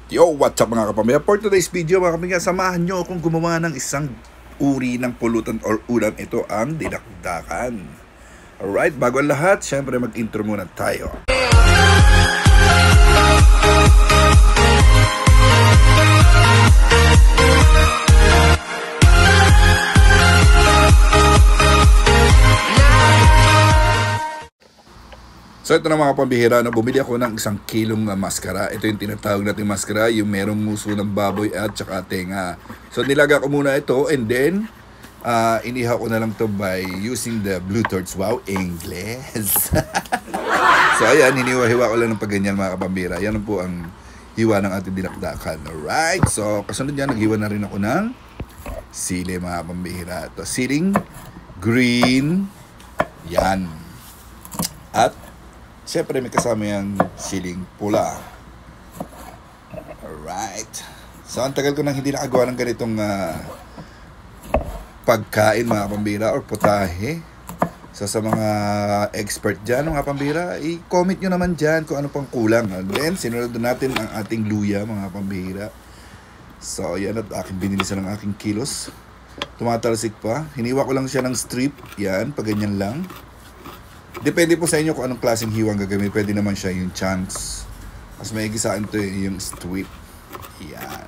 Yo, what's up mga kapamilya? For today's video mga kapamilya, samahan nyo akong gumawa ng isang uri ng pulutan or ulam. Ito ang dinakdakan. Alright, bago ang lahat, syempre mag-intro muna tayo. So ito na mga pambihira, bumili ako ng 1 kilong maskara. Ito yung tinatawag natin maskara, yung merong muso ng baboy at saka tenga. So nilaga ko muna ito and then inihaw ko na lang to by using the blue torch. Wow, English! So ayan, hiniwa-hiwa ko lang ng pagganyan mga kapambihira. Yan po ang hiwa ng ating dinakdakan. Alright, so kasunod yan, naghiwa na rin ako ng sili mga pambihira. Ito, siling green. Yan. At siyempre may kasama yung siling pula. Alright. So ang tagal ko nang hindi nakagawa ng ganitong pagkain mga pambira or putahe. So sa mga expert dyan mga pambira, i-comment nyo naman dyan kung ano pang kulang. And then sinunod natin ang ating luya mga pambira. So yan at aking binilisan ng aking kilos. Tumatalsik pa. Hiniwa ko lang siya ng strip. Yan, pag ganyan lang. Depende po sa inyo kung anong klaseng hiwang gagamit. Pwede naman siya yung chunks. Mas maigi sa akin ito yung strip. Yan.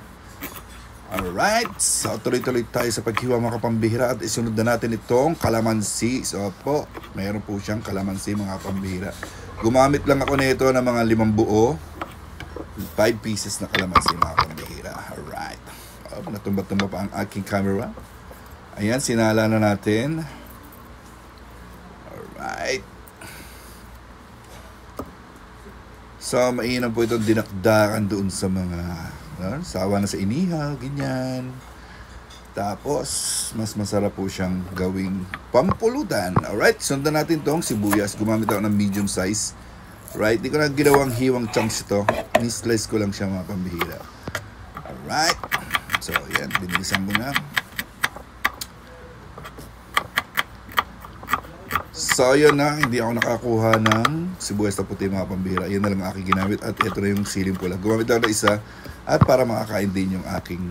Alright. So tuloy-tuloy tayo sa paghiwa mga kapambihira. At isunod na natin itong kalamansi. So po, mayroon po siyang kalamansi mga kapambihira. Gumamit lang ako nito ng mga 5 buo. 5 pieces na kalamansi mga kapambihira. Alright. Natumba-tumba pa ang aking camera. Ayan, sinala na natin. Alright. So, mainam po itong dinakdakan doon sa mga sawa na sa inihaw, ganyan. Tapos, mas masarap po siyang gawing pampulutan. Alright, sundan natin itong sibuyas. Gumamit ako ng medium size. Right, di ko na ginawang hiwang chunks ito. Ni-slice ko lang siya mga pambihira. Alright. So, yan, binilisan ko na. So yun na, hindi ako nakakuha ng sibuyas na puti mga pambihira. Yan na lang aking ginamit at ito na yung siling pula. Gumamit ako na isa at para makakain din yung aking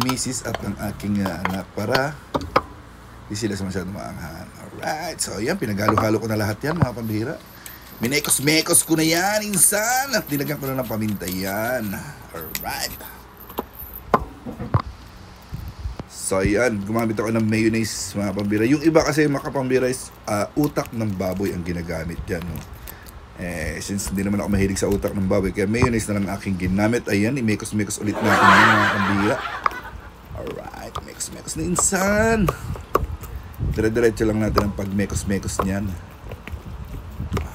misis at ang aking anak para di sila masyadong maanghan. Alright, so yan, pinagalo-halo ko na lahat yan mga pambihira. Minekos-mekos ko na yan, insan, at nilagyan ko na ng paminta yan. Alright. So ayan, gumamit ako ng mayonnaise mga pambira. Yung iba kasi mga kapambira is utak ng baboy ang ginagamit yan. No? Since hindi naman ako mahilig sa utak ng baboy, kaya mayonnaise na lang aking ginamit. Ayan, imekos-mekos ulit natin yan mga pambira. Alright, mekos-mekos na insan. Dire-diretso lang natin ang pag-mekos-mekos niyan.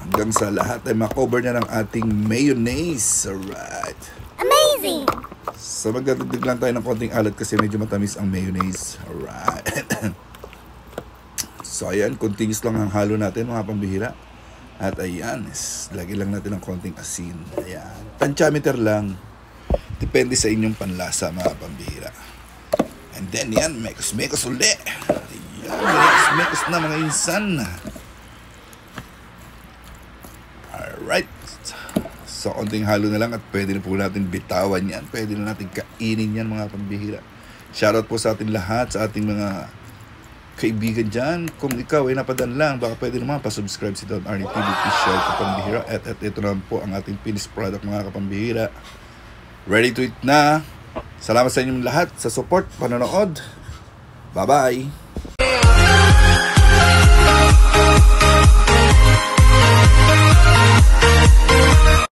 Hanggang sa lahat ay makover na ng ating mayonnaise. Alright. Amazing! So magdadagdag lang tayo ng konting alat kasi medyo matamis ang mayonnaise. Alright. So ayan, continuous lang ang halo natin mga pambihira. At ayan, lagi lang natin ng konting asin. Ayan, tansyameter lang. Depende sa inyong panlasa mga pambihira. And then yan, mekos-mekos ulit. Ayan, mekos-mekos na mga insan. Alright. So, konting halo na lang at pwede na po natin bitawan yan. Pwede na natin kainin yan mga pambihira. Shoutout po sa ating lahat, sa ating mga kaibigan dyan. Kung ikaw ay napadan lang, baka pwede naman pa-subscribe si Don Arnie TV Official Kapambihira. At ito naman po ang ating finished product mga kapambihira. Ready to eat na. Salamat sa inyong lahat sa support, panonood. Bye-bye!